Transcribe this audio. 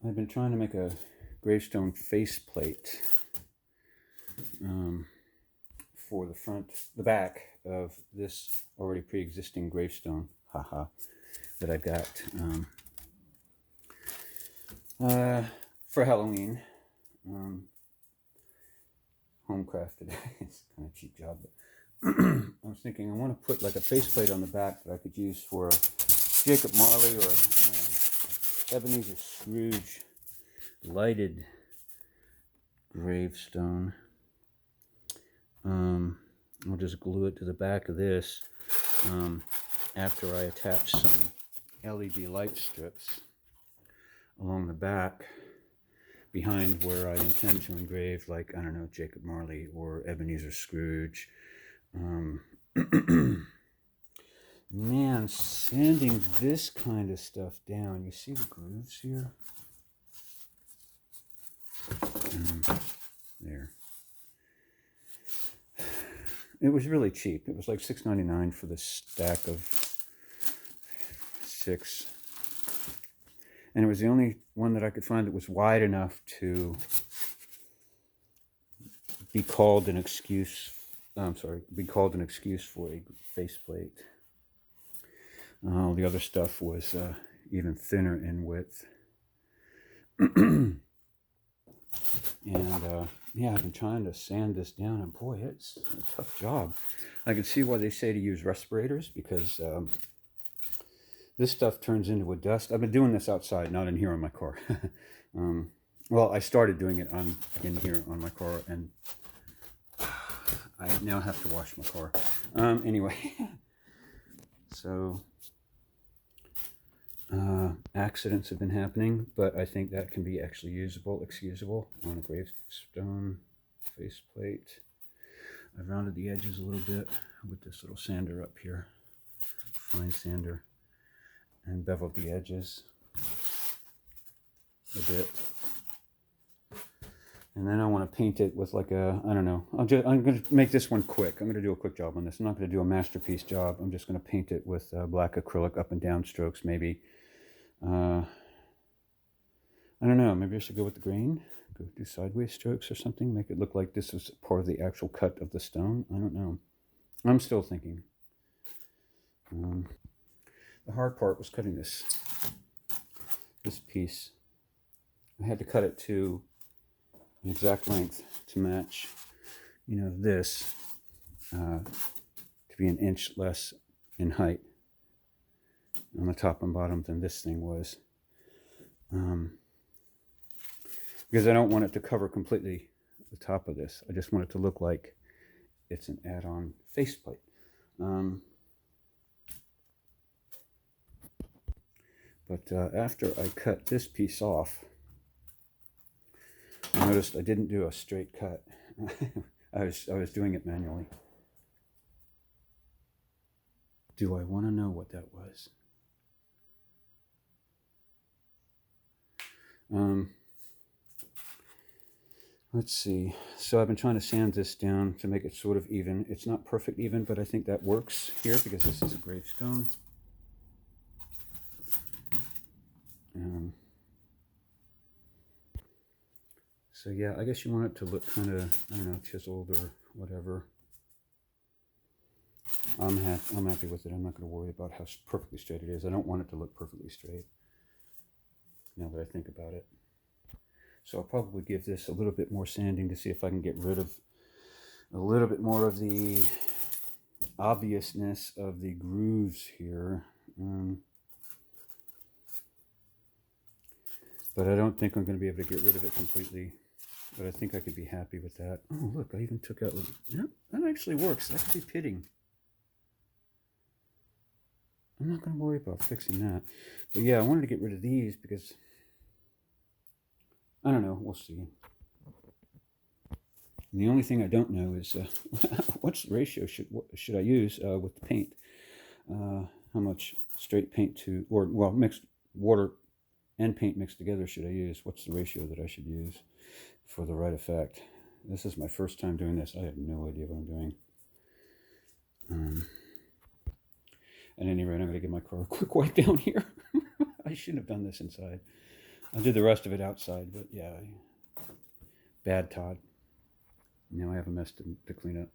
I've been trying to make a Gravestone faceplate for the back of this already pre-existing gravestone, that I got for Halloween. Home crafted. It's kind of a cheap job, but I was thinking I want to put like a faceplate on the back that I could use for a Jacob Marley or Ebenezer Scrooge lighted gravestone. I'll just glue it to the back of this after I attach some LED light strips along the back behind where I intend to engrave, like, I don't know, Jacob Marley or Ebenezer Scrooge. Man, sanding this kind of stuff down, you see the grooves here? There. It was really cheap. It was like $6.99 for this stack of 6. And it was the only one that I could find that was wide enough to be called an excuse. Be called an excuse for a faceplate. The other stuff was even thinner in width. And yeah, I've been trying to sand this down, and boy, it's a tough job. I can see why they say to use respirators, because this stuff turns into a dust. I've been doing this outside, not in here on my car. Well, I started doing it in here on my car, and I now have to wash my car. Anyway, so accidents have been happening, but I think that can be actually excusable on a gravestone faceplate. I've rounded the edges a little bit with this little sander up here, fine sander, and beveled the edges a bit. And then I want to paint it with like a, I don't know, I'm going to make this one quick. I'm going to do a quick job on this. I'm not going to do a masterpiece job. I'm just going to paint it with black acrylic up and down strokes, maybe. I don't know, maybe I should go with the grain, go do sideways strokes or something, make it look like this is part of the actual cut of the stone. I don't know. I'm still thinking. The hard part was cutting this piece. I had to cut it to an exact length to match, this to be an inch less in height on the top and bottom than this thing was, because I don't want it to cover completely the top of this. I just want it to look like it's an add-on faceplate. But after I cut this piece off, I noticed I didn't do a straight cut. I was doing it manually. Do I want to know what that was? Let's see. So I've been trying to sand this down to make it sort of even. It's not perfect even, but I think that works here because this is a gravestone. So yeah, I guess you want it to look kind of, I don't know, chiseled or whatever. I'm happy with it. I'm not going to worry about how perfectly straight it is. I don't want it to look perfectly straight, now that I think about it. So I'll probably give this a little bit more sanding to see if I can get rid of a little bit more of the obviousness of the grooves here. But I don't think I'm going to be able to get rid of it completely. But I think I could be happy with that. Oh, look, I even took out... Yep, that actually works. That could be pitting. I'm not going to worry about fixing that. But yeah, I wanted to get rid of these because... I don't know. We'll see. And the only thing I don't know is what's the ratio should I use with the paint? How much straight paint to... or, well, mixed water and paint mixed together should I use? What's the ratio that I should use for the right effect? This is my first time doing this. I have no idea what I'm doing. At any rate, I'm going to give my car a quick wipe down here. I shouldn't have done this inside. I'll do the rest of it outside, but yeah, bad Todd. Now I have a mess to clean up.